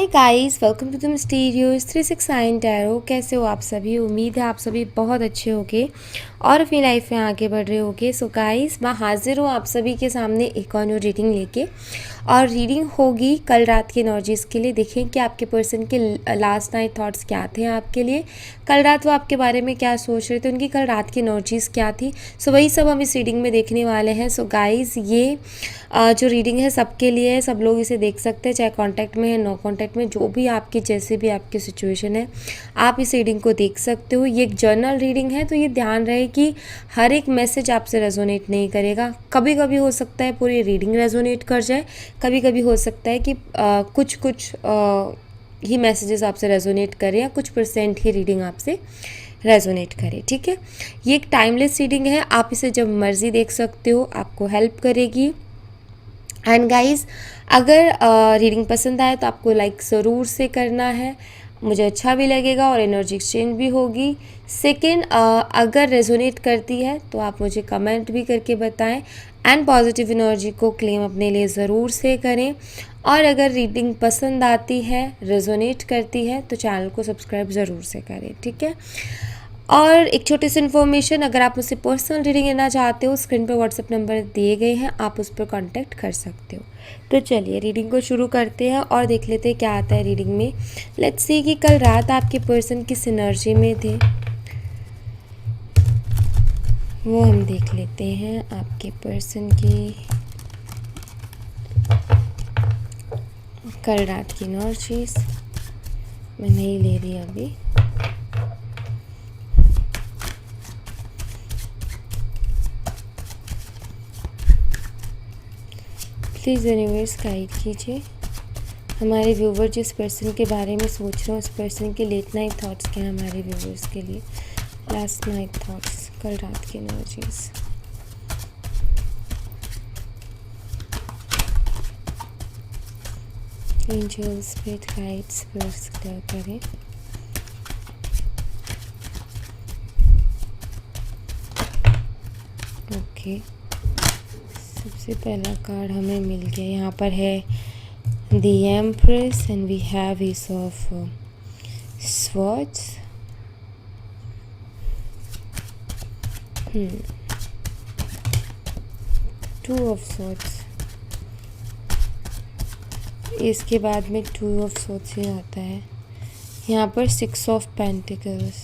Hi guys, welcome to the mysterious 369 tarot. कैसे हो आप सभी? उम्मीद है आप सभी बहुत अच्छे होगे और अपनी लाइफ में आगे बढ़ रहे होगे। सो गाइस, मैं हाजिर हूँ आप सभी के सामने एक और न्यू रीडिंग लेके। और रीडिंग होगी कल रात के एनर्जीज़ के लिए। देखें कि आपके पर्सन के लास्ट नाइट थॉट्स क्या थे आपके लिए, कल रात वो आपके बारे में क्या सोच रहे थे, उनकी कल रात की एनर्जीज़ क्या थी। सो वही सब हम इस रीडिंग में देखने वाले हैं। सो गाइस, ये जो रीडिंग है सबके लिए है, सब लोग इसे देख सकते हैं, चाहे कांटेक्ट में है नो कांटेक्ट में, जो भी आपकी जैसे भी आपकी सिचुएशन है आप इस रीडिंग को देख सकते हो। ये एक जर्नल रीडिंग है, तो ये ध्यान रहे कि हर एक मैसेज आपसे रेजोनेट नहीं करेगा। कभी कभी हो सकता है पूरी रीडिंग रेजोनेट कर जाए, कभी कभी हो सकता है कि कुछ कुछ ही मैसेजेस आपसे रेजोनेट करें या कुछ परसेंट ही रीडिंग आपसे रेजोनेट करे। ठीक है, ये एक टाइमलेस रीडिंग है, आप इसे जब मर्जी देख सकते हो, आपको हेल्प करेगी। एंड गाइस, अगर रीडिंग पसंद आए तो आपको लाइक ज़रूर से करना है, मुझे अच्छा भी लगेगा और एनर्जी एक्सचेंज भी होगी। सेकेंड, अगर रेजोनेट करती है तो आप मुझे कमेंट भी करके बताएं एंड पॉजिटिव एनर्जी को क्लेम अपने लिए ज़रूर से करें। और अगर रीडिंग पसंद आती है, रेजोनेट करती है, तो चैनल को सब्सक्राइब ज़रूर से करें। ठीक है, और एक छोटी सी इन्फॉर्मेशन, अगर आप मुझसे पर्सनल रीडिंग लेना चाहते हो, स्क्रीन पर व्हाट्सएप नंबर दिए गए हैं, आप उस पर कांटेक्ट कर सकते हो। तो चलिए रीडिंग को शुरू करते हैं और देख लेते हैं क्या आता है रीडिंग में। लेट्स सी कि कल रात आपके पर्सन किस एनर्जी में थे, वो हम देख लेते हैं। आपके पर्सन की कल रात की एनर्जीज मैं नहीं ले रही अभी। प्लीज़ यूनिवर्स गाइड कीजिए हमारे व्यूवर जिस पर्सन के बारे में सोच रहे हो, उस पर्सन के लेट नाइट थॉट्स क्या हैं हमारे व्यूवर्स के लिए। लास्ट नाइट थॉट्स, कल रात की energies. Angels, spirit guides words clear करें। ओके, सबसे पहला कार्ड हमें मिल गया, यहाँ पर है the empress and we have ace of swords. Two of swords, इसके बाद में टू ऑफ स्वॉर्ड्स ही आता है। यहाँ पर six of pentacles,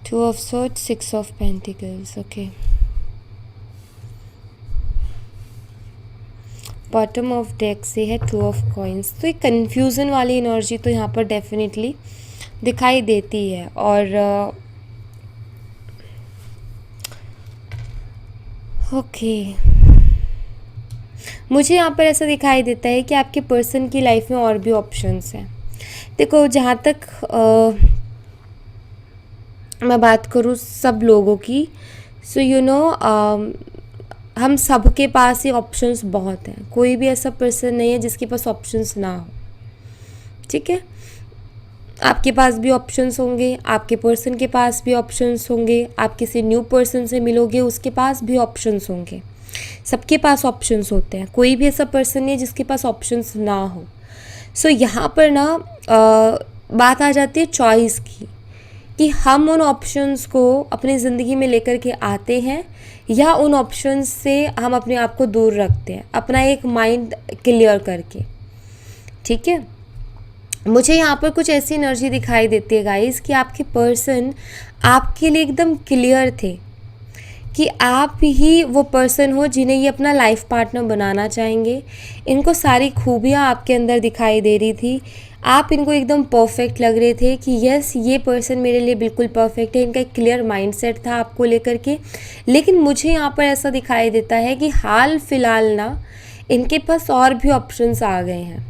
to of swords, six of pentacles. Okay, bottom of deck से है टू ऑफ कॉइन्स। तो एक कन्फ्यूज़न वाली एनर्जी तो यहाँ पर डेफिनेटली दिखाई देती है। और ओके, मुझे यहाँ पर ऐसा दिखाई देता है कि आपके पर्सन की लाइफ में और भी ऑप्शंस हैं। देखो, जहाँ तक मैं बात करूँ सब लोगों की, सो यू नो, हम सब के पास ही ऑप्शंस बहुत हैं। कोई भी ऐसा पर्सन नहीं है जिसके पास ऑप्शंस ना हो। ठीक है, आपके पास भी ऑप्शंस होंगे, आपके पर्सन के पास भी ऑप्शंस होंगे, आप किसी न्यू पर्सन से मिलोगे उसके पास भी ऑप्शंस होंगे। सबके पास ऑप्शंस होते हैं, कोई भी ऐसा पर्सन नहीं है जिसके पास ऑप्शंस ना हो। सो यहाँ पर ना बात आ जाती है चॉइस की, कि हम उन ऑप्शंस को अपनी ज़िंदगी में लेकर के आते हैं या उन ऑप्शंस से हम अपने आप को दूर रखते हैं, अपना एक माइंड क्लियर करके। ठीक है, मुझे यहाँ पर कुछ ऐसी एनर्जी दिखाई देती है गाइस कि आपके पर्सन आपके लिए एकदम क्लियर थे कि आप ही वो पर्सन हो जिन्हें ये अपना लाइफ पार्टनर बनाना चाहेंगे। इनको सारी खूबियाँ आपके अंदर दिखाई दे रही थी, आप इनको एकदम परफेक्ट लग रहे थे कि यस, ये पर्सन मेरे लिए बिल्कुल परफेक्ट है। इनका एक क्लियर माइंडसेट था आपको लेकर के। लेकिन मुझे यहाँ पर ऐसा दिखाई देता है कि हाल फिलहाल ना इनके पास और भी ऑप्शंस आ गए हैं।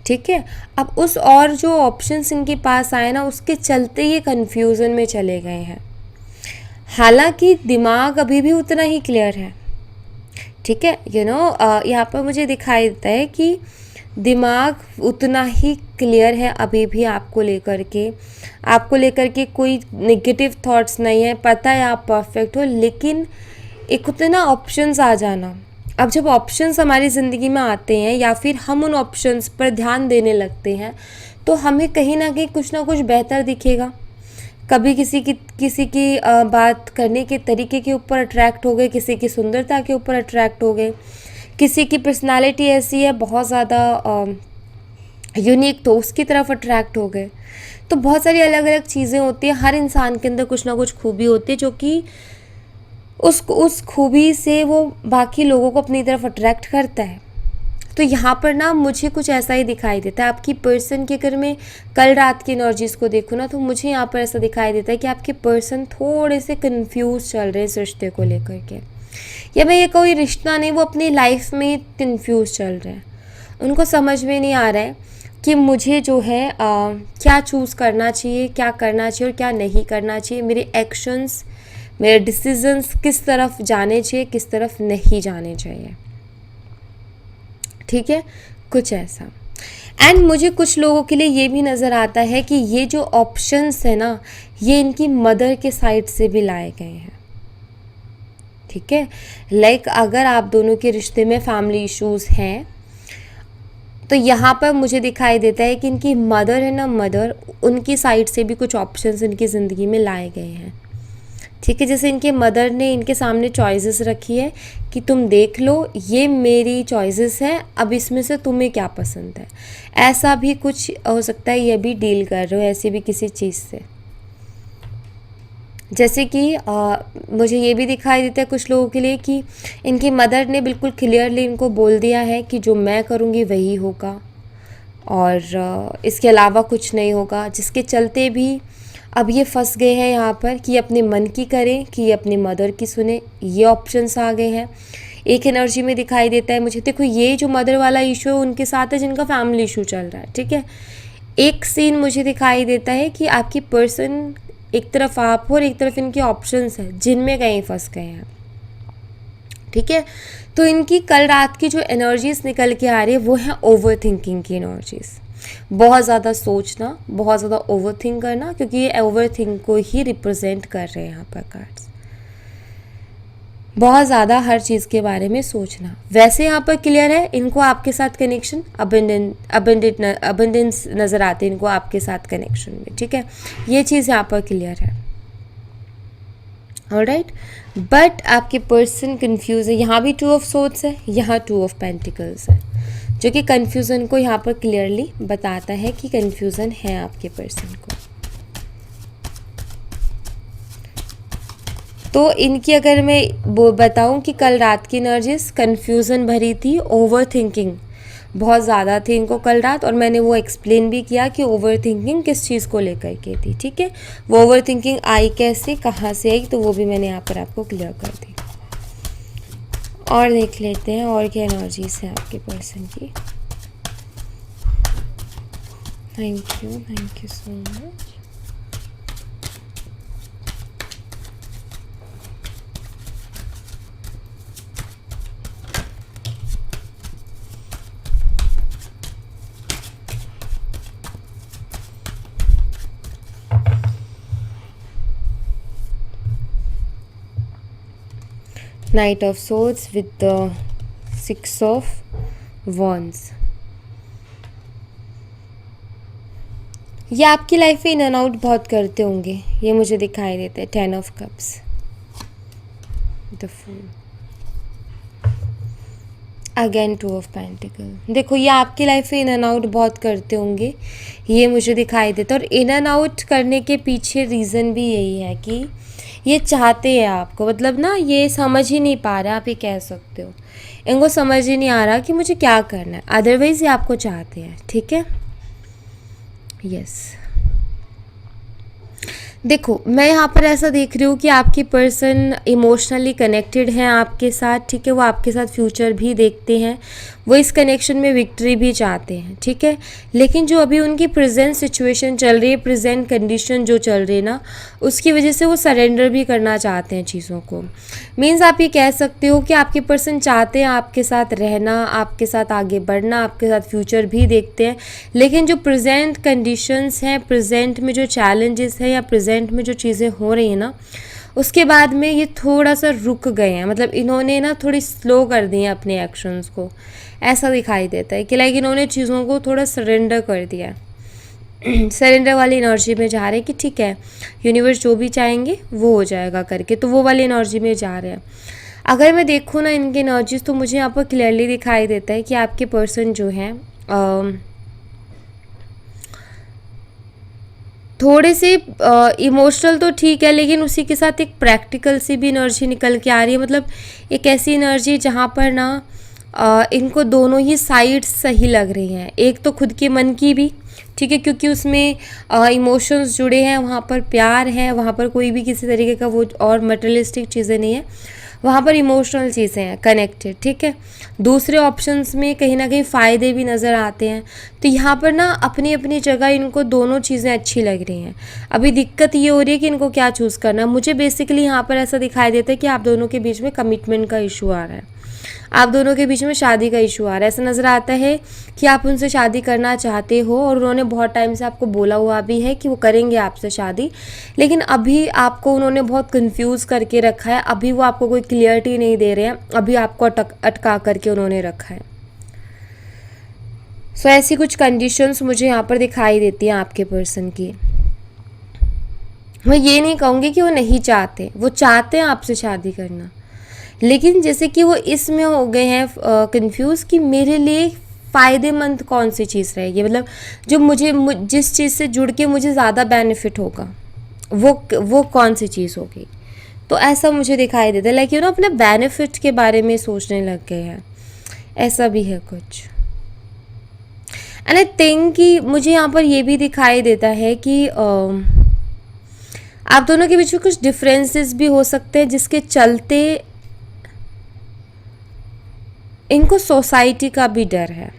ठीक है, अब उस और जो ऑप्शंस इनके पास आए ना, उसके चलते ये कन्फ्यूज़न में चले गए हैं। हालांकि दिमाग अभी भी उतना ही क्लियर है। ठीक है, यू नो, यहाँ पर मुझे दिखाई देता है कि दिमाग उतना ही क्लियर है अभी भी आपको लेकर के कोई नेगेटिव थॉट्स नहीं है। पता है आप परफेक्ट हो, लेकिन एक उतना ऑप्शंस आ जाना, अब जब ऑप्शंस हमारी ज़िंदगी में आते हैं या फिर हम उन ऑप्शंस पर ध्यान देने लगते हैं तो हमें कहीं ना कुछ बेहतर दिखेगा। कभी किसी की बात करने के तरीके के ऊपर अट्रैक्ट हो गए, किसी की सुंदरता के ऊपर अट्रैक्ट हो गए, किसी की पर्सनालिटी ऐसी है बहुत ज़्यादा यूनिक, तो उसकी तरफ अट्रैक्ट हो गए। तो बहुत सारी अलग अलग चीज़ें होती हैं, हर इंसान के अंदर कुछ ना कुछ खूबी होती है जो कि उस खूबी से वो बाकी लोगों को अपनी तरफ अट्रैक्ट करता है। तो यहाँ पर ना मुझे कुछ ऐसा ही दिखाई देता है आपकी पर्सन की। अगर मैं कल रात की एनर्जीज़ को देखूँ ना तो मुझे यहाँ पर ऐसा दिखाई देता है कि आपके पर्सन थोड़े से कंफ्यूज चल रहे हैं इस रिश्ते को लेकर के, या मैं ये कोई रिश्ता नहीं, वो अपनी लाइफ में कंफ्यूज चल रहे हैं। उनको समझ में नहीं आ रहा है कि मुझे जो है क्या चूज़ करना चाहिए, क्या करना चाहिए और क्या नहीं करना चाहिए, मेरे एक्शंस, मेरे डिसीजंस किस तरफ जाने चाहिए, किस तरफ नहीं जाने चाहिए। ठीक है, कुछ ऐसा। एंड मुझे कुछ लोगों के लिए ये भी नज़र आता है कि ये जो ऑप्शंस है ना, ये इनकी मदर के साइड से भी लाए गए हैं। ठीक है, लाइक अगर आप दोनों के रिश्ते में फैमिली इश्यूज़ हैं तो यहाँ पर मुझे दिखाई देता है कि इनकी मदर है ना, मदर, उनकी साइड से भी कुछ ऑप्शंस इनकी ज़िंदगी में लाए गए हैं। ठीक है, जैसे इनके मदर ने इनके सामने चॉइसेस रखी है कि तुम देख लो, ये मेरी चॉइसेस हैं, अब इसमें से तुम्हें क्या पसंद है। ऐसा भी कुछ हो सकता है, ये भी डील कर रहे हो ऐसी भी किसी चीज़ से। जैसे कि मुझे ये भी दिखाई देता है कुछ लोगों के लिए कि इनकी मदर ने बिल्कुल क्लियरली इनको बोल दिया है कि जो मैं करूँगी वही होगा और इसके अलावा कुछ नहीं होगा, जिसके चलते भी अब ये फंस गए हैं यहाँ पर कि अपने मन की करें कि अपनी मदर की सुने। ये ऑप्शंस आ गए हैं। एक एनर्जी में दिखाई देता है मुझे, देखो ये जो मदर वाला इशू है उनके साथ है जिनका फैमिली इशू चल रहा है। ठीक है, एक सीन मुझे दिखाई देता है कि आपकी पर्सन, एक तरफ आप हो और एक तरफ इनके ऑप्शंस हैं जिनमें कहीं फंस गए हैं। ठीक है, तो इनकी कल रात की जो एनर्जीज निकल के आ रही है वो है ओवर थिंकिंग की एनर्जीज। बहुत ज़्यादा सोचना, बहुत ज़्यादा ओवर थिंक करना, क्योंकि ये ओवर थिंक को ही रिप्रेजेंट कर रहे हैं यहाँ पर कार्ड्स। बहुत ज़्यादा हर चीज़ के बारे में सोचना। वैसे यहाँ पर क्लियर है इनको आपके साथ कनेक्शन, अबंडेंस नज़र आते हैं इनको आपके साथ कनेक्शन में। ठीक है, ये चीज़ यहाँ पर क्लियर है। ऑलराइट, बट आपके पर्सन कंफ्यूज है। यहाँ भी 2 ऑफ सोर्ड्स है, यहाँ 2 ऑफ पेंटिकल्स है, जो कि कन्फ्यूज़न को यहाँ पर क्लियरली बताता है कि कन्फ्यूज़न है आपके पर्सन को। तो इनकी अगर मैं वो बताऊँ कि कल रात की एनर्जीज कन्फ्यूज़न भरी थी, ओवर थिंकिंग बहुत ज़्यादा थी इनको कल रात, और मैंने वो एक्सप्लेन भी किया कि ओवर थिंकिंग किस चीज़ को लेकर के थी। ठीक है, वो ओवर थिंकिंग आई कैसे, कहाँ से आई, तो वो भी मैंने यहाँ पर आपको क्लियर कर दी। और देख लेते हैं और क्या एनर्जीज हैं आपके पर्सन की। Thank you so much. Knight of Swords with the 6 of Wands। ये आपकी लाइफ में इन एंड आउट बहुत करते होंगे, ये मुझे दिखाई देता है। 10 of cups, the fool, again 2 of pentacle. देखो ये आपकी लाइफ में इन एंड आउट बहुत करते होंगे, ये मुझे दिखाई देता है। और इन एंड आउट करने के पीछे रीज़न भी यही है कि ये चाहते हैं आपको, मतलब ना ये समझ ही नहीं पा रहे, आप ये कह सकते हो इनको समझ ही नहीं आ रहा कि मुझे क्या करना है, अदरवाइज़ ये आपको चाहते हैं। ठीक है, यस। देखो मैं यहाँ पर ऐसा देख रही हूँ कि आपकी पर्सन इमोशनली कनेक्टेड हैं आपके साथ। ठीक है, वो आपके साथ फ्यूचर भी देखते हैं, वो इस कनेक्शन में विक्ट्री भी चाहते हैं। ठीक है, लेकिन जो अभी उनकी प्रेजेंट सिचुएशन चल रही है, प्रेजेंट कंडीशन जो चल रही है ना, उसकी वजह से वो सरेंडर भी करना चाहते हैं चीज़ों को। मीन्स आप ये कह सकते हो कि आपके पर्सन चाहते हैं आपके साथ रहना, आपके साथ आगे बढ़ना, आपके साथ फ्यूचर भी देखते हैं, लेकिन जो प्रेजेंट कंडीशंस हैं, प्रेजेंट में जो चैलेंजेस हैं या प्रेजेंट में जो चीज़ें हो रही हैं ना, उसके बाद में ये थोड़ा सा रुक गए हैं, मतलब इन्होंने ना थोड़ी स्लो कर दी हैं अपने एक्शंस को, ऐसा दिखाई देता है कि लाइक इन्होंने चीज़ों को थोड़ा सरेंडर कर दिया है। सरेंडर वाली एनर्जी में जा रहे हैं कि ठीक है यूनिवर्स जो भी चाहेंगे वो हो जाएगा करके, तो वो वाली एनर्जी में जा रहे हैं। अगर मैं देखूँ ना इनकी एनर्जीज, तो मुझे यहाँ पर क्लियरली दिखाई देता है कि आपके पर्सन जो हैं थोड़े से इमोशनल तो ठीक है, लेकिन उसी के साथ एक प्रैक्टिकल सी भी एनर्जी निकल के आ रही है। मतलब एक ऐसी एनर्जी जहाँ पर ना इनको दोनों ही साइड सही लग रही हैं, एक तो खुद के मन की भी, ठीक है, क्योंकि उसमें इमोशंस जुड़े हैं, वहाँ पर प्यार है, वहाँ पर कोई भी किसी तरीके का वो और मटेरियलिस्टिक चीज़ें नहीं है, वहाँ पर इमोशनल चीज़ें हैं कनेक्टेड, ठीक है। दूसरे ऑप्शंस में कहीं ना कहीं फ़ायदे भी नज़र आते हैं। तो यहाँ पर ना अपनी अपनी जगह इनको दोनों चीज़ें अच्छी लग रही हैं। अभी दिक्कत ये हो रही है कि इनको क्या चूज़ करना है। मुझे बेसिकली यहाँ पर ऐसा दिखाई देता है कि आप दोनों के बीच में कमिटमेंट का इशू आ रहा है, आप दोनों के बीच में शादी का इशू आ रहा है। ऐसा नज़र आता है कि आप उनसे शादी करना चाहते हो और उन्होंने बहुत टाइम से आपको बोला हुआ भी है कि वो करेंगे आपसे शादी, लेकिन अभी आपको उन्होंने बहुत कंफ्यूज करके रखा है, अभी वो आपको कोई क्लियरिटी नहीं दे रहे हैं, अभी आपको अटका करके उन्होंने रखा है। सो ऐसी कुछ कंडीशंस मुझे यहाँ पर दिखाई देती हैं आपके पर्सन की। मैं ये नहीं कहूँगी कि वो नहीं चाहते, वो चाहते हैं आपसे शादी करना, लेकिन जैसे कि वो इसमें हो गए हैं कंफ्यूज कि मेरे लिए फ़ायदेमंद कौन सी चीज़ रहेगी, मतलब जो मुझे जिस चीज़ से जुड़ के मुझे ज़्यादा बेनिफिट होगा वो कौन सी चीज़ होगी। तो ऐसा मुझे दिखाई देता है, लाइक यू नो अपने बेनिफिट के बारे में सोचने लग गए हैं, ऐसा भी है कुछ। एंड आई थिंक कि मुझे यहाँ पर ये भी दिखाई देता है कि आप दोनों के बीच में कुछ डिफरेंसेस भी हो सकते हैं, जिसके चलते इनको सोसाइटी का भी डर है,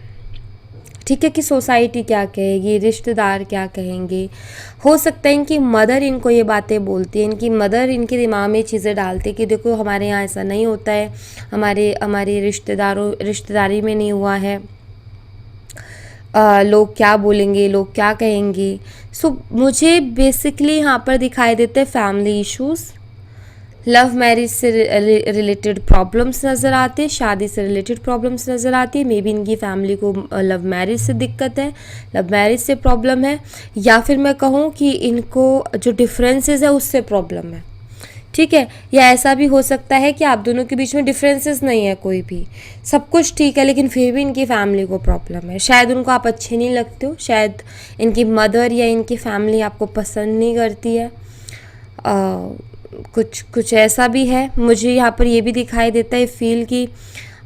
ठीक है, कि सोसाइटी क्या कहेगी, रिश्तेदार क्या कहेंगे। हो सकता है इनकी मदर इनको ये बातें बोलती है, इनकी मदर इनके दिमाग में चीज़ें डालती है कि देखो हमारे यहाँ ऐसा नहीं होता है, हमारे रिश्तेदारी में नहीं हुआ है, लोग क्या बोलेंगे, लोग क्या कहेंगे। सो मुझे बेसिकली यहाँ पर दिखाई देते हैं फैमिली इश्यूज़, लव मैरिज से रिलेटेड प्रॉब्लम्स नज़र आते हैं, शादी से रिलेटेड प्रॉब्लम्स नज़र आती है। मे बी इनकी फैमिली को लव मैरिज से दिक्कत है, लव मैरिज से प्रॉब्लम है, या फिर मैं कहूँ कि इनको जो डिफरेंसेस है उससे प्रॉब्लम है, ठीक है। या ऐसा भी हो सकता है कि आप दोनों के बीच में डिफरेंसेस नहीं है कोई भी, सब कुछ ठीक है, लेकिन फिर भी इनकी फैमिली को प्रॉब्लम है। शायद उनको आप अच्छे नहीं लगते हो, शायद इनकी मदर या इनकी फैमिली आपको पसंद नहीं करती है, कुछ ऐसा भी है। मुझे यहाँ पर ये भी दिखाई देता है फील कि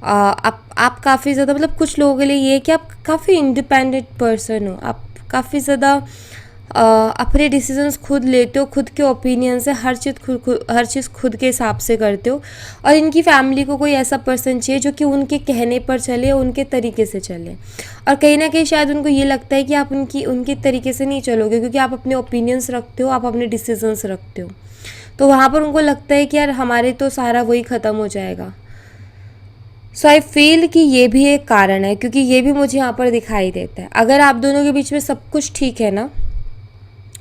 आप काफ़ी ज़्यादा, मतलब कुछ लोगों के लिए ये है कि आप काफ़ी इंडिपेंडेंट पर्सन हो, आप काफ़ी ज़्यादा अपने डिसीजंस खुद लेते हो, खुद के ओपिनियन से हर चीज़ खुद के हिसाब से करते हो। और इनकी फैमिली को कोई ऐसा पर्सन चाहिए जो कि उनके कहने पर चले, उनके तरीके से चले। और कहीं ना कहीं शायद उनको ये लगता है कि आप उनके तरीके से नहीं चलोगे, क्योंकि आप अपने ओपिनियंस रखते हो, आप अपने डिसीजंस रखते हो, तो वहाँ पर उनको लगता है कि यार हमारे तो सारा वही ख़त्म हो जाएगा। सो आई फील कि ये भी एक कारण है, क्योंकि ये भी मुझे यहाँ पर दिखाई देता है। अगर आप दोनों के बीच में सब कुछ ठीक है ना,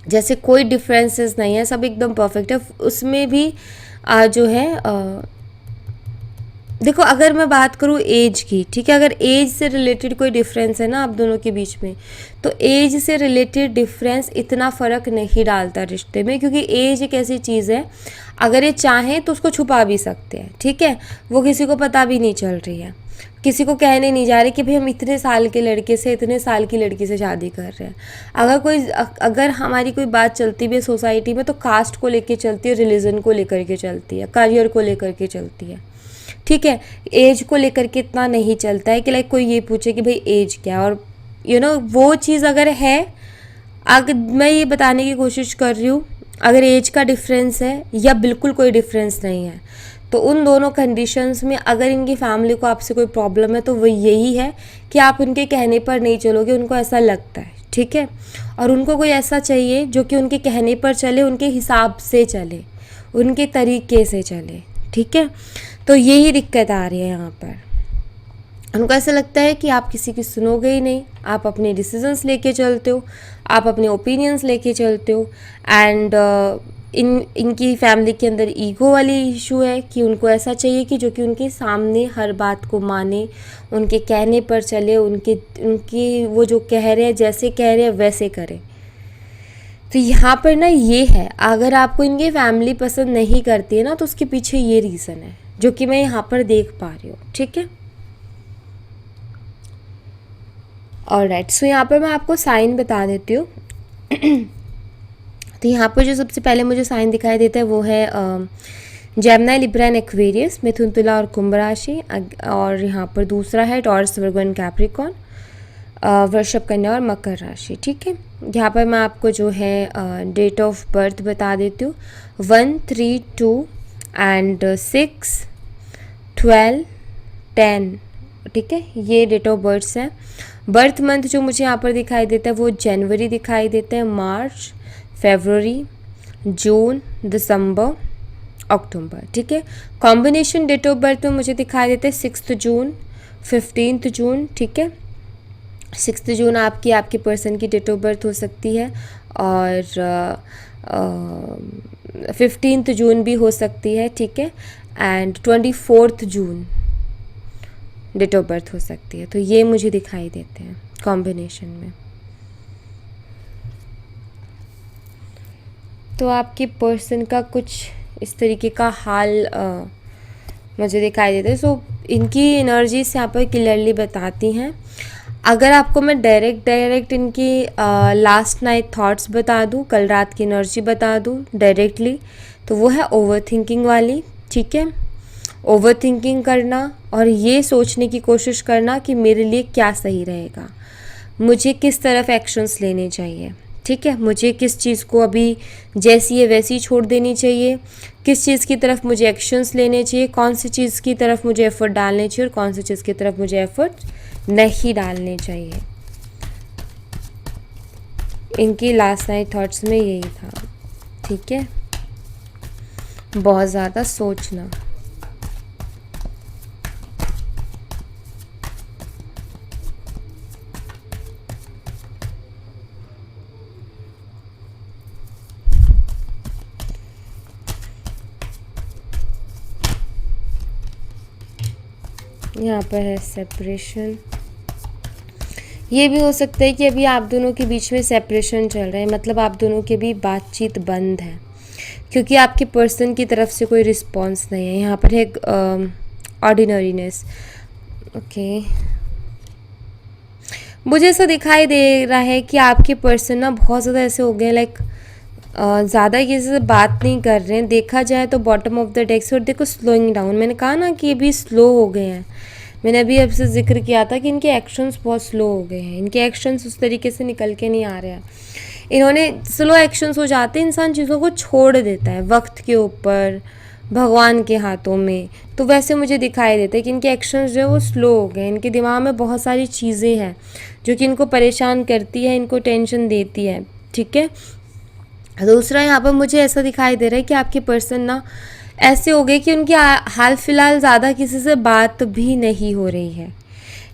जैसे कोई डिफरेंसेस नहीं है, सब एकदम परफेक्ट है, उसमें भी जो है देखो, अगर मैं बात करूँ एज की, ठीक है, अगर एज से रिलेटेड कोई डिफरेंस है ना आप दोनों के बीच में, तो एज से रिलेटेड डिफरेंस इतना फ़र्क नहीं डालता रिश्ते में, क्योंकि एज एक ऐसी चीज़ है, अगर ये चाहें तो उसको छुपा भी सकते हैं, ठीक है, वो किसी को पता भी नहीं चल रही है, किसी को कहने नहीं जा रहे कि भाई हम इतने साल के लड़के से इतने साल की लड़की से शादी कर रहे हैं। अगर हमारी कोई बात चलती भी है सोसाइटी में, तो कास्ट को लेके चलती है, रिलीजन को लेकर के चलती है, करियर को लेकर के चलती है, ठीक है। एज को लेकर के इतना नहीं चलता है कि लाइक कोई ये पूछे कि भाई एज क्या है। और यू नो वो चीज़ अगर है, अगर मैं ये बताने की कोशिश कर रही हूँ, अगर एज का डिफरेंस है या बिल्कुल कोई डिफरेंस नहीं है, तो उन दोनों कंडीशंस में अगर इनकी फैमिली को आपसे कोई प्रॉब्लम है, तो वो यही है कि आप उनके कहने पर नहीं चलोगे, उनको ऐसा लगता है, ठीक है। और उनको कोई ऐसा चाहिए जो कि उनके कहने पर चले, उनके हिसाब से चले, उनके तरीके से चले, ठीक है। तो यही दिक्कत आ रही है यहाँ पर। उनको ऐसा लगता है कि आप किसी की सुनोगे ही नहीं, आप अपने डिसीजंस लेके चलते हो, आप अपने ओपिनियंस लेके चलते हो, एंड इनकी फैमिली के अंदर ईगो वाली इशू है कि उनको ऐसा चाहिए कि जो कि उनके सामने हर बात को माने, उनके कहने पर चले, उनकी वो जो कह रहे हैं जैसे कह रहे हैं वैसे करें। तो यहाँ पर ना ये है, अगर आपको इनकी फैमिली पसंद नहीं करती है ना तो उसके पीछे ये रीज़न है जो कि मैं यहाँ पर देख पा रही हूँ। ठीक है, ऑलराइट। सो यहाँ पर मैं आपको साइन बता देती हूँ। तो यहाँ पर जो सबसे पहले मुझे साइन दिखाई देता है वो है जेमिनी, लिब्रा एंड एक्वेरियस, मिथुन, तुला और कुंभ राशि। और यहाँ पर दूसरा है टॉरस, वर्गो एंड कैप्रिकॉर्न, वृषभ, कन्या और मकर राशि। ठीक है, यहाँ पर मैं आपको जो है डेट ऑफ बर्थ बता देती हूँ। 1, 3, 2 एंड 6, 12, 10। ठीक है, ये डेट ऑफ बर्थ हैं। बर्थ मंथ जो मुझे यहाँ पर दिखाई देता है वो जनवरी दिखाई देता है, मार्च, फरवरी, जून, दिसंबर, अक्टूबर। ठीक है, कॉम्बिनेशन डेट ऑफ बर्थ में मुझे दिखाई देता है 6 जून, 15 जून। ठीक है, 6 जून आपके पर्सन की डेट ऑफ बर्थ हो सकती है और 15 जून भी हो सकती है। ठीक है, and 24 June date of birth हो सकती है। तो ये मुझे दिखाई देते हैं कॉम्बिनेशन में। तो आपके पर्सन का कुछ इस तरीके का हाल मुझे दिखाई देता है। सो इनकी एनर्जीज यहाँ पर क्लियरली बताती हैं। अगर आपको मैं डायरेक्ट इनकी लास्ट नाइट थॉट्स बता दूँ, कल रात की एनर्जी बता दूँ डायरेक्टली, तो वो है ओवर थिंकिंग वाली। ठीक है, ओवर थिंकिंग करना और ये सोचने की कोशिश करना कि मेरे लिए क्या सही रहेगा, मुझे किस तरफ एक्शंस लेने चाहिए। ठीक है, मुझे किस चीज़ को अभी जैसी है वैसी छोड़ देनी चाहिए, किस चीज़ की तरफ मुझे एक्शंस लेने चाहिए, कौन सी चीज़ की तरफ मुझे एफर्ट डालने चाहिए और कौन सी चीज़ की तरफ मुझे एफर्ट नहीं डालने चाहिए। इनकी लास्ट नाइट थॉट्स में यही था। ठीक है, बहुत ज़्यादा सोचना। यहाँ पर है सेपरेशन। ये भी हो सकता है कि अभी आप दोनों के बीच में सेपरेशन चल रहा है, मतलब आप दोनों के भी बातचीत बंद है क्योंकि आपके पर्सन की तरफ से कोई रिस्पॉन्स नहीं है। यहाँ पर है ऑर्डिनरीनेस। ओके, मुझे ऐसा दिखाई दे रहा है कि आपके पर्सन ना बहुत ज़्यादा ऐसे हो गए, लाइक ज़्यादा किसी से बात नहीं कर रहे हैं। देखा जाए तो बॉटम ऑफ द डेक से, और देखो स्लोइंग डाउन, मैंने कहा ना कि ये भी स्लो हो गए हैं। मैंने अभी आपसे जिक्र किया था कि इनके एक्शंस बहुत स्लो हो गए हैं, इनके एक्शंस उस तरीके से निकल के नहीं आ रहे हैं। इन्होंने स्लो एक्शंस हो जाते हैं, इंसान चीज़ों को छोड़ देता है वक्त के ऊपर, भगवान के हाथों में। तो वैसे मुझे दिखाई देता है कि इनके एक्शंस जो है वो स्लो हो गए। इनके दिमाग में बहुत सारी चीज़ें हैं जो कि इनको परेशान करती है, इनको टेंशन देती है। ठीक है, दूसरा यहाँ पर मुझे ऐसा दिखाई दे रहा है कि आपके पर्सन ना ऐसे हो गए कि उनकी हाल फिलहाल ज़्यादा किसी से बात भी नहीं हो रही है।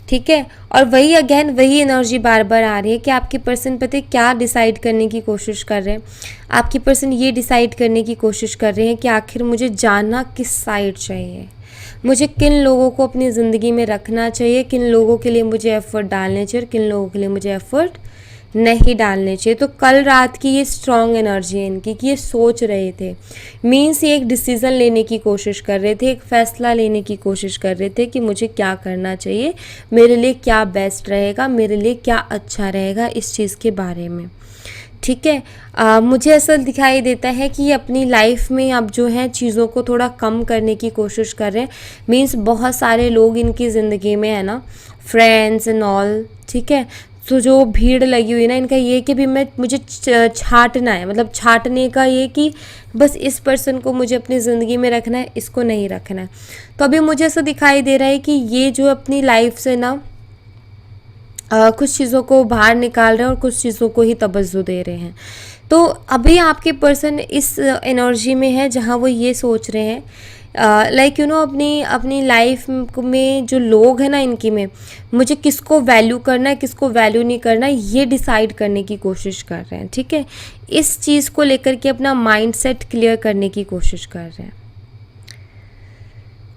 ठीक है, और वही अगेन वही एनर्जी बार बार आ रही है कि आपके पर्सन पता है क्या डिसाइड करने की कोशिश कर रहे हैं। आपके पर्सन ये डिसाइड करने की कोशिश कर रहे हैं कि आखिर मुझे जाना किस साइड चाहिए, मुझे किन लोगों को अपनी ज़िंदगी में रखना चाहिए, किन लोगों के लिए मुझे एफर्ट डालने चाहिए और किन लोगों के लिए मुझे एफर्ट नहीं डालने चाहिए। तो कल रात की ये स्ट्रॉन्ग एनर्जी है इनकी कि ये सोच रहे थे, मीन्स ये एक डिसीज़न लेने की कोशिश कर रहे थे, एक फ़ैसला लेने की कोशिश कर रहे थे कि मुझे क्या करना चाहिए, मेरे लिए क्या बेस्ट रहेगा, मेरे लिए क्या अच्छा रहेगा इस चीज़ के बारे में। ठीक है, मुझे ऐसा दिखाई देता है कि ये अपनी लाइफ में अब जो है चीज़ों को थोड़ा कम करने की कोशिश कर रहे हैं। मीन्स बहुत सारे लोग इनकी ज़िंदगी में है ना, फ्रेंड्स एंड ऑल। ठीक है, तो जो भीड़ लगी हुई ना इनका ये कि भी मुझे छांटना है, मतलब छांटने का ये कि बस इस पर्सन को मुझे अपनी ज़िंदगी में रखना है, इसको नहीं रखना है। तो अभी मुझे ऐसा दिखाई दे रहा है कि ये जो अपनी लाइफ से ना कुछ चीज़ों को बाहर निकाल रहे हैं और कुछ चीज़ों को ही तवज्जो दे रहे हैं। तो अभी आपके पर्सन इस एनर्जी में है जहाँ वो ये सोच रहे हैं लाइक यू नो अपनी अपनी लाइफ में जो लोग हैं ना, इनकी में मुझे किसको वैल्यू करना है, किसको वैल्यू नहीं करना है, ये डिसाइड करने की कोशिश कर रहे हैं। ठीक है, इस चीज़ को लेकर के अपना माइंडसेट क्लियर करने की कोशिश कर रहे हैं।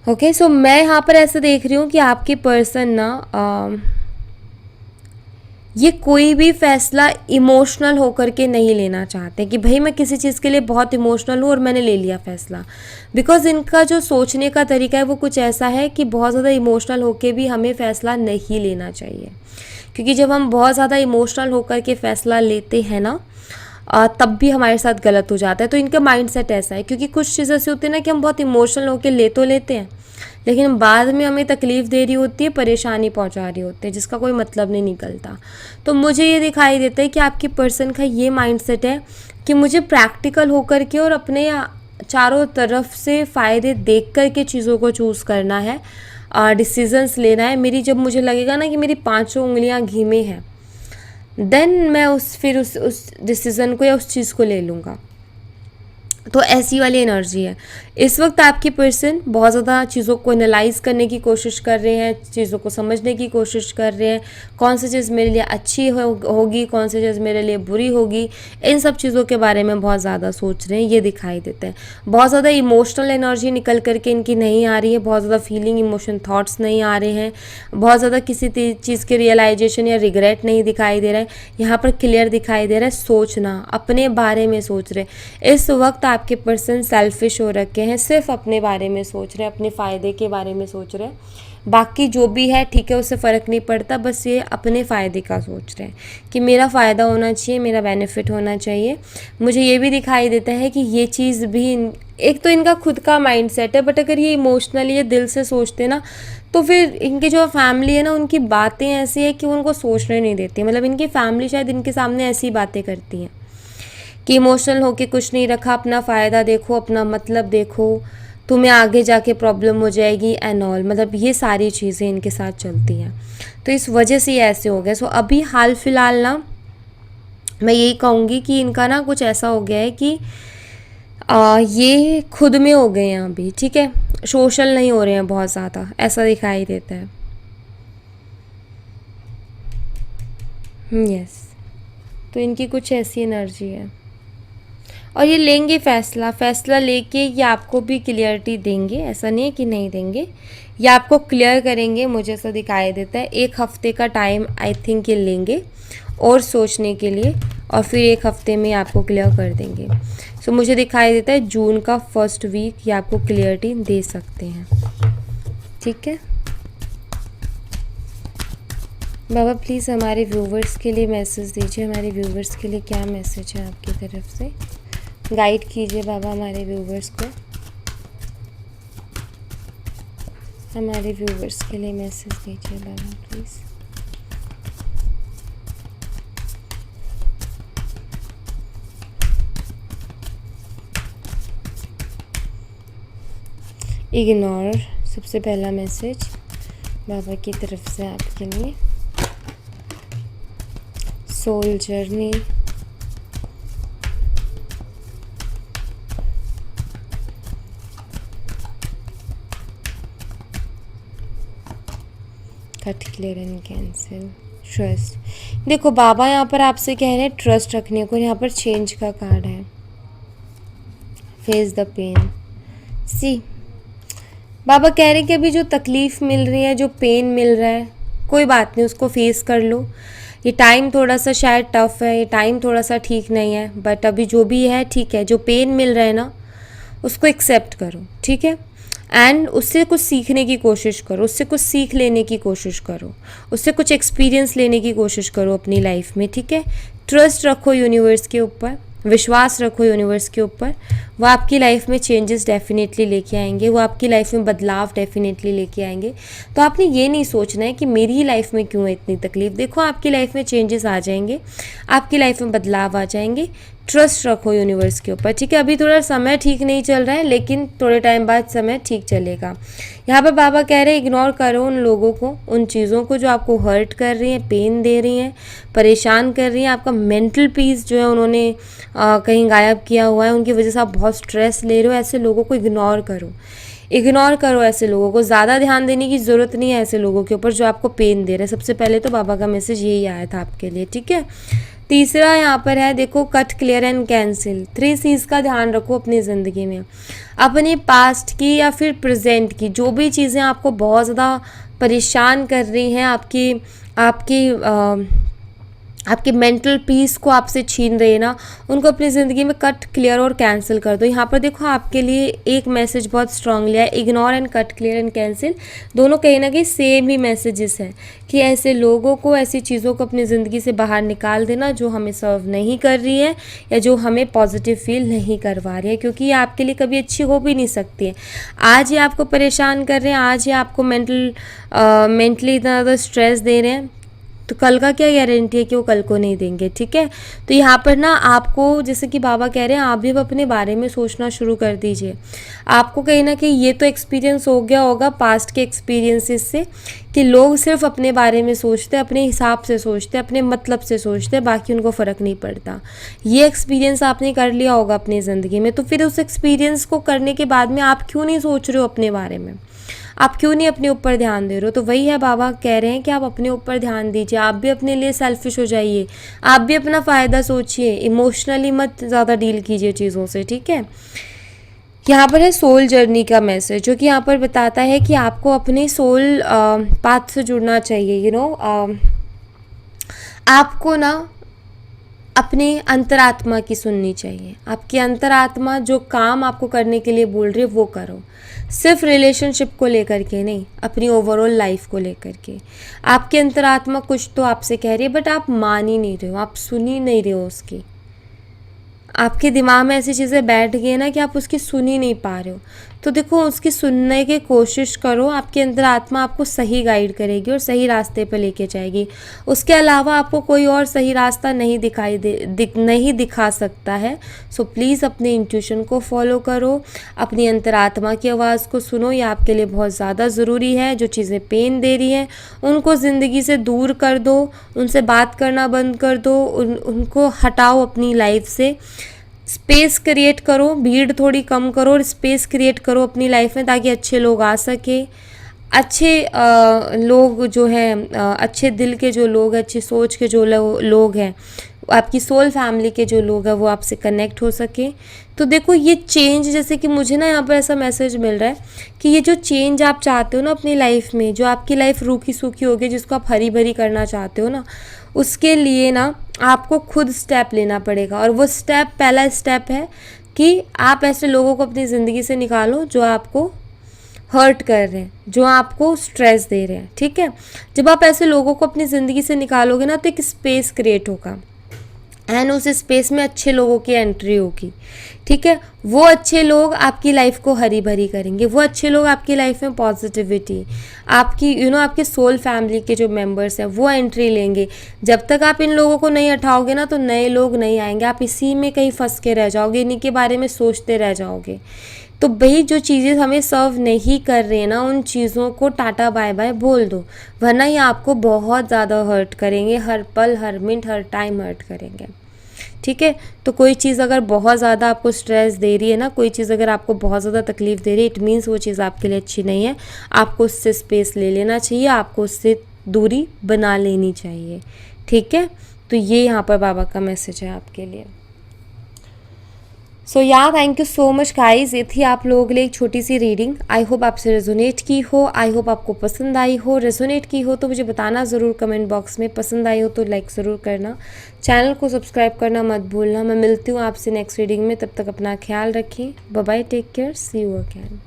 ओके, सो मैं यहाँ पर ऐसा देख रही हूँ कि आपके पर्सन ना ये कोई भी फैसला इमोशनल होकर के नहीं लेना चाहते कि भाई मैं किसी चीज़ के लिए बहुत इमोशनल हूँ और मैंने ले लिया फैसला। बिकॉज इनका जो सोचने का तरीका है वो कुछ ऐसा है कि बहुत ज़्यादा इमोशनल होकर भी हमें फ़ैसला नहीं लेना चाहिए, क्योंकि जब हम बहुत ज़्यादा इमोशनल होकर के फ़ैसला लेते हैं ना, तब भी हमारे साथ गलत हो जाता है। तो इनका माइंडसेट ऐसा है, क्योंकि कुछ चीज़ें ऐसी होती है ना कि हम बहुत इमोशनल होकर ले तो लेते हैं, लेकिन बाद में हमें तकलीफ़ दे रही होती है, परेशानी पहुंचा रही होती है, जिसका कोई मतलब नहीं निकलता। तो मुझे ये दिखाई देता है कि आपकी पर्सन का ये माइंडसेट है कि मुझे प्रैक्टिकल होकर के और अपने चारों तरफ से फ़ायदे देख कर के चीज़ों को चूज़ करना है, डिसीजंस लेना है। मेरी जब मुझे लगेगा ना कि मेरी पाँचों उंगलियां घी में हैं, देन मैं उस डिसीज़न को या उस चीज़ को ले लूँगा। तो ऐसी वाली एनर्जी है। इस वक्त आपकी पर्सन बहुत ज़्यादा चीज़ों को एनालाइज करने की कोशिश कर रहे हैं, चीज़ों को समझने की कोशिश कर रहे हैं, कौन सी चीज़ मेरे लिए अच्छी होगी, कौन सी चीज़ मेरे लिए बुरी होगी, इन सब चीज़ों के बारे में बहुत ज़्यादा सोच रहे हैं, ये दिखाई देता है। बहुत ज़्यादा इमोशनल एनर्जी निकल करके इनकी नहीं आ रही है, बहुत ज़्यादा फीलिंग, इमोशन, थॉट्स नहीं आ रहे हैं, बहुत ज़्यादा किसी चीज़ के रियलाइजेशन या रिग्रेट नहीं दिखाई दे रहा है। यहाँ पर क्लियर दिखाई दे रहा है सोचना, अपने बारे में सोच रहे। इस वक्त आपके पर्सन सेल्फिश हो रखे हैं, सिर्फ अपने बारे में सोच रहे हैं, अपने फ़ायदे के बारे में सोच रहे हैं। बाकी जो भी है ठीक है, उससे फ़र्क नहीं पड़ता, बस ये अपने फ़ायदे का सोच रहे हैं कि मेरा फ़ायदा होना चाहिए, मेरा बेनिफिट होना चाहिए। मुझे ये भी दिखाई देता है कि ये चीज़ भी एक तो इनका खुद का माइंडसेट है, बट अगर ये इमोशनली, ये दिल से सोचते ना, तो फिर इनकी जो फैमिली है ना, उनकी बातें ऐसी है कि उनको सोचने नहीं देती। मतलब इनकी फैमिली शायद इनके सामने ऐसी बातें करती हैं कि इमोशनल होके कुछ नहीं रखा, अपना फ़ायदा देखो, अपना मतलब देखो, तुम्हें आगे जाके प्रॉब्लम हो जाएगी एंड ऑल। मतलब ये सारी चीज़ें इनके साथ चलती हैं, तो इस वजह से ये ऐसे हो गया। सो अभी हाल फिलहाल ना मैं यही कहूँगी कि इनका ना कुछ ऐसा हो गया है कि ये खुद में हो गए हैं अभी। ठीक है, सोशल नहीं हो रहे हैं बहुत ज़्यादा, ऐसा दिखाई देता है। यस, तो इनकी कुछ ऐसी एनर्जी है और ये लेंगे फ़ैसला लेके ये आपको भी क्लियरिटी देंगे, ऐसा नहीं है कि नहीं देंगे, ये आपको क्लियर करेंगे, मुझे ऐसा दिखाई देता है। 1 हफ़्ते का टाइम आई थिंक ये लेंगे और सोचने के लिए, और फिर 1 हफ़्ते में आपको क्लियर कर देंगे। सो मुझे दिखाई देता है जून का फर्स्ट वीक ये आपको क्लियरिटी दे सकते हैं। ठीक है बाबा, प्लीज़ हमारे व्यूवर्स के लिए मैसेज दीजिए। हमारे व्यूवर्स के लिए क्या मैसेज है आपकी तरफ से? गाइड कीजिए बाबा हमारे व्यूवर्स को, हमारे व्यूवर्स के लिए मैसेज दीजिए बाबा प्लीज़। इग्नोर, सबसे पहला मैसेज बाबा की तरफ से आपके लिए। Soul journey, cut, clear and cancel, trust. देखो बाबा यहाँ पर आपसे कह रहे हैं ट्रस्ट रखने को। यहाँ पर चेंज का कार्ड है, फेस द पेन। सी बाबा कह रहे हैं कि अभी जो तकलीफ़ मिल रही है, जो पेन मिल रहा है, कोई बात नहीं, उसको फेस कर लो। ये टाइम थोड़ा सा शायद टफ़ है, ये टाइम थोड़ा सा ठीक नहीं है, बट अभी जो भी है ठीक है। जो पेन मिल रहा है ना, उसको एक्सेप्ट करो, ठीक है, एंड उससे कुछ सीखने की कोशिश करो, उससे कुछ सीख लेने की कोशिश करो, उससे कुछ एक्सपीरियंस लेने की कोशिश करो अपनी लाइफ में। ठीक है, ट्रस्ट रखो यूनिवर्स के ऊपर, विश्वास रखो यूनिवर्स के ऊपर। वो आपकी लाइफ में चेंजेस डेफिनेटली लेके आएंगे, वो आपकी लाइफ में बदलाव डेफिनेटली लेके आएंगे। तो आपने ये नहीं सोचना है कि मेरी ही लाइफ में क्यों है इतनी तकलीफ। देखो आपकी लाइफ में चेंजेस आ जाएंगे, आपकी लाइफ में बदलाव आ जाएंगे। ट्रस्ट रखो यूनिवर्स के ऊपर। ठीक है, अभी थोड़ा समय ठीक नहीं चल रहा है, लेकिन थोड़े टाइम बाद समय ठीक चलेगा। यहाँ पर बाबा कह रहे हैं इग्नोर करो उन लोगों को, उन चीज़ों को जो आपको हर्ट कर रही हैं, पेन दे रही हैं, परेशान कर रही हैं। आपका मेंटल पीस जो है उन्होंने कहीं गायब किया हुआ है, उनकी वजह से आप बहुत स्ट्रेस ले रहे हो। ऐसे लोगों को इग्नोर करो। इग्नोर करो ऐसे लोगों को, ज़्यादा ध्यान देने की ज़रूरत नहीं है ऐसे लोगों के ऊपर जो आपको पेन दे रहे हैं। सबसे पहले तो बाबा का मैसेज यही आया था आपके लिए, ठीक है। तीसरा यहाँ पर है, देखो, कट, क्लियर एंड कैंसिल। 3 चीज़ का ध्यान रखो अपनी ज़िंदगी में। अपने पास्ट की या फिर प्रेजेंट की जो भी चीज़ें आपको बहुत ज़्यादा परेशान कर रही हैं, आपकी आपकी आपकी मेंटल पीस को आपसे छीन रही है ना, उनको अपनी ज़िंदगी में कट, क्लियर और कैंसिल कर दो। यहाँ पर देखो आपके लिए एक मैसेज बहुत स्ट्रांगली है, ignore and cut, clear and cancel, दोनों कहीं ना कहीं सेम ही मैसेजेस हैं कि ऐसे लोगों को, ऐसी चीज़ों को अपनी ज़िंदगी से बाहर निकाल देना जो हमें सर्व नहीं कर रही है या जो हमें पॉजिटिव फील नहीं करवा रही है, क्योंकि ये आपके लिए कभी अच्छी हो भी नहीं सकती है। आज ये आपको परेशान कर रहे हैं, आज ये आपको मेंटली इतना ज़्यादा स्ट्रेस दे रहे हैं, तो कल का क्या गारंटी है कि वो कल को नहीं देंगे, ठीक है। तो यहाँ पर ना आपको, जैसे कि बाबा कह रहे हैं, आप भी अपने बारे में सोचना शुरू कर दीजिए। आपको कहीं ना कहीं ये तो एक्सपीरियंस हो गया होगा पास्ट के एक्सपीरियंसेस से कि लोग सिर्फ अपने बारे में सोचते हैं, अपने हिसाब से सोचते हैं, अपने मतलब से सोचते हैं, बाकी उनको फ़र्क नहीं पड़ता। ये एक्सपीरियंस आपने कर लिया होगा अपनी ज़िंदगी में, तो फिर उस एक्सपीरियंस को करने के बाद में आप क्यों नहीं सोच रहे हो अपने बारे में, आप क्यों नहीं अपने ऊपर ध्यान दे रहे हो। तो वही है, बाबा कह रहे हैं कि आप अपने ऊपर ध्यान दीजिए, आप भी अपने लिए सेल्फिश हो जाइए, आप भी अपना फ़ायदा सोचिए, इमोशनली मत ज़्यादा डील कीजिए चीज़ों से, ठीक है। यहाँ पर है सोल जर्नी का मैसेज, जो कि यहाँ पर बताता है कि आपको अपने सोल पाथ से जुड़ना चाहिए। आपको ना अपनी अंतरात्मा की सुननी चाहिए। आपकी अंतरात्मा जो काम आपको करने के लिए बोल रही है वो करो, सिर्फ रिलेशनशिप को लेकर के नहीं, अपनी ओवरऑल लाइफ को लेकर के। आपकी अंतरात्मा कुछ तो आपसे कह रही है, बट आप मान ही नहीं रहे हो, आप सुन ही नहीं रहे हो उसकी। आपके दिमाग में ऐसी चीज़ें बैठ गई हैं ना कि आप उसकी सुन ही नहीं पा रहे हो। तो देखो, उसकी सुनने की कोशिश करो, आपके अंदर आत्मा आपको सही गाइड करेगी और सही रास्ते पर लेके जाएगी। उसके अलावा आपको कोई और सही रास्ता नहीं नहीं दिखा सकता है। सो प्लीज़ अपने इंट्यूशन को फॉलो करो, अपनी अंतरात्मा की आवाज़ को सुनो, ये आपके लिए बहुत ज़्यादा ज़रूरी है। जो चीज़ें पेन दे रही हैं उनको ज़िंदगी से दूर कर दो, उनसे बात करना बंद कर दो, उनको हटाओ अपनी लाइफ से। स्पेस क्रिएट करो, भीड़ थोड़ी कम करो और स्पेस क्रिएट करो अपनी लाइफ में, ताकि अच्छे लोग आ सके। अच्छे लोग जो हैं, अच्छे दिल के जो लोग हैं, अच्छी सोच के जो लोग हैं, आपकी सोल फैमिली के जो लोग हैं, वो आपसे कनेक्ट हो सके। तो देखो, ये चेंज, जैसे कि मुझे ना यहाँ पर ऐसा मैसेज मिल रहा है कि ये जो चेंज आप चाहते हो ना अपनी लाइफ में, जो आपकी लाइफ रूखी सूखी हो गई, जिसको आप हरी भरी करना चाहते हो ना, उसके लिए ना आपको खुद स्टेप लेना पड़ेगा। और वो स्टेप, पहला स्टेप है कि आप ऐसे लोगों को अपनी ज़िंदगी से निकालो जो आपको हर्ट कर रहे हैं, जो आपको स्ट्रेस दे रहे हैं, ठीक है। जब आप ऐसे लोगों को अपनी ज़िंदगी से निकालोगे ना, तो एक स्पेस क्रिएट होगा एंड उस स्पेस में अच्छे लोगों की एंट्री होगी, ठीक है। वो अच्छे लोग आपकी लाइफ को हरी भरी करेंगे, वो अच्छे लोग आपकी लाइफ में पॉजिटिविटी, आपकी आपके सोल फैमिली के जो मेंबर्स हैं वो एंट्री लेंगे। जब तक आप इन लोगों को नहीं हटाओगे ना, तो नए लोग नहीं आएंगे, आप इसी में कहीं फंस के रह जाओगे, इन्हीं के बारे में सोचते रह जाओगे। तो भाई, जो चीज़ें हमें सर्व नहीं कर रही है ना, उन चीज़ों को टाटा बाय बाय बोल दो, वरना ये आपको बहुत ज़्यादा हर्ट करेंगे, हर पल, हर मिनट, हर टाइम हर्ट करेंगे, ठीक है। तो कोई चीज़ अगर बहुत ज़्यादा आपको स्ट्रेस दे रही है ना, कोई चीज़ अगर आपको बहुत ज़्यादा तकलीफ़ दे रही है, इट मीन्स वो चीज़ आपके लिए अच्छी नहीं है। आपको उससे स्पेस ले लेना चाहिए, आपको उससे दूरी बना लेनी चाहिए, ठीक है। तो ये यहाँ पर बाबा का मैसेज है आपके लिए। सो या thank you so much guys, ये थी आप लोगों के लिए एक छोटी सी रीडिंग। आई होप आपसे रेजोनेट की हो, आई होप आपको पसंद आई हो। रेजोनेट की हो तो मुझे बताना ज़रूर कमेंट बॉक्स में, पसंद आई हो तो लाइक ज़रूर करना, चैनल को सब्सक्राइब करना मत भूलना। मैं मिलती हूँ आपसे नेक्स्ट रीडिंग में, तब तक अपना ख्याल रखें। Bye bye, take care, see you again.